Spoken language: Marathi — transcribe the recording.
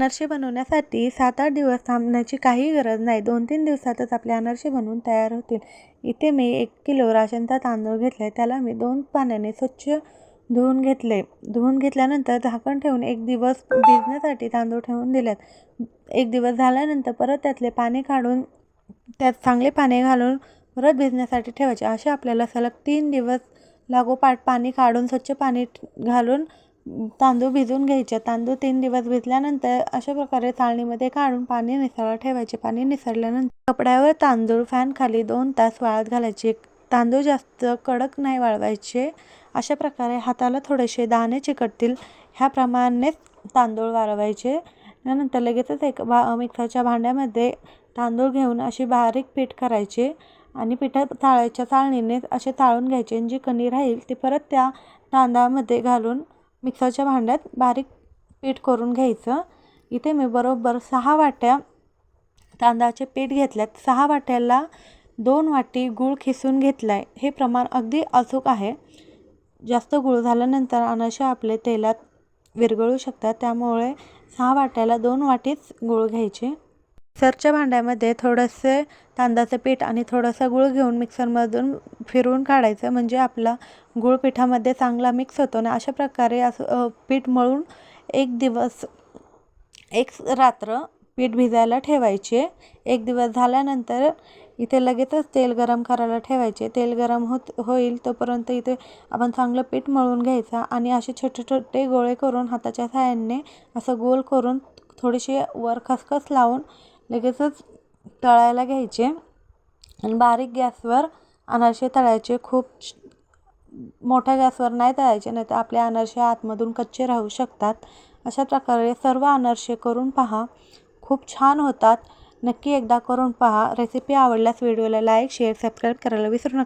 अनारसे बनवण्यासाठी 7-8 दिवस थांबण्याची काही गरज नाही. 2-3 दिवसातच आपले अनारसे बनवून तयार होतील. इथे मी 1 किलो राशनचा तांदूळ घेतला आहे. त्याला मी 2 पाण्याने स्वच्छ धुवून घेतले. धुवून घेतल्यानंतर झाकण ठेवून 1 दिवस भिजण्यासाठी तांदूळ ठेवून दिलेत. 1 दिवस झाल्यानंतर परत त्यातले पाणी काढून त्यात चांगले पाणी घालून परत भिजण्यासाठी ठेवायचे. असे आपल्याला सलग 3 दिवस लागोपाठ पाणी काढून स्वच्छ पाणी घालून तांदूळ भिजवून घ्यायचे. तांदूळ 3 दिवस भिजल्यानंतर अशा प्रकारे चाळणीमध्ये काढून पाणी निथळायला ठेवायचे. पाणी निथळल्यानंतर कपड्यावर तांदूळ फॅनखाली 2 तास वाळत घालायचे. तांदूळ जास्त कडक नाही वाळवायचे. अशा प्रकारे हाताला थोडेसे दाणे चिकटतील ह्याप्रमाणेच तांदूळ वाळवायचे. त्यानंतर लगेचच एक मिक्सरच्या भांड्यामध्ये तांदूळ घेऊन अशी बारीक पीठ करायचे आणि पिठात चाळणीने असे चाळून घ्यायचे. जी कणी राहील ती परत त्या तांदळामध्ये घालून मिक्सरच्या भांड्यात बारीक पीठ करून घ्यायचं. इथे मी बरोबर 6 वाट्या तांदळाचे पीठ घेतल्यात. 6 वाट्याला 2 वाटी गूळ खिसून घेतला आहे. हे प्रमाण अगदी अचूक आहे. जास्त गूळ झाल्यानंतर अनारसे आपले तेलात विरघळू शकतात. त्यामुळे 6 वाट्याला 2 वाटीच गूळ घ्यायचे. मिक्सरच्या भांड्यामध्ये थोडंसे तांदळाचं पीठ आणि थोडासा गूळ घेऊन मिक्सरमधून फिरवून काढायचं. म्हणजे आपला गूळ पिठामध्ये चांगला मिक्स होतो ना. अशा प्रकारे असं पीठ मळून 1 दिवस 1 रात्र पीठ भिजायला ठेवायचे. 1 दिवस झाल्यानंतर इथे लगेचच तेल गरम करायला ठेवायचे. तेल गरम होईल तोपर्यंत इथे आपण चांगलं पीठ मळून घ्यायचं आणि असे छोटे छोटे गोळे करून हाताच्या साहाय्याने असं गोल करून थोडीशी वर खसखस लावून लगेचच तळायला घ्यायचे आणि बारीक गॅसवर अनारसे तळायचे. खूप मोठ्या गॅसवर नाही तळायचे, नाही तर आपले अनारसे आतमधून कच्चे राहू शकतात. अशा प्रकारे सर्व अनारसे करून पहा, खूप छान होतात. नक्की एकदा करून पहा. रेसिपी आवडल्यास व्हिडिओला लाईक, शेअर, सबस्क्राईब करायला विसरू नका.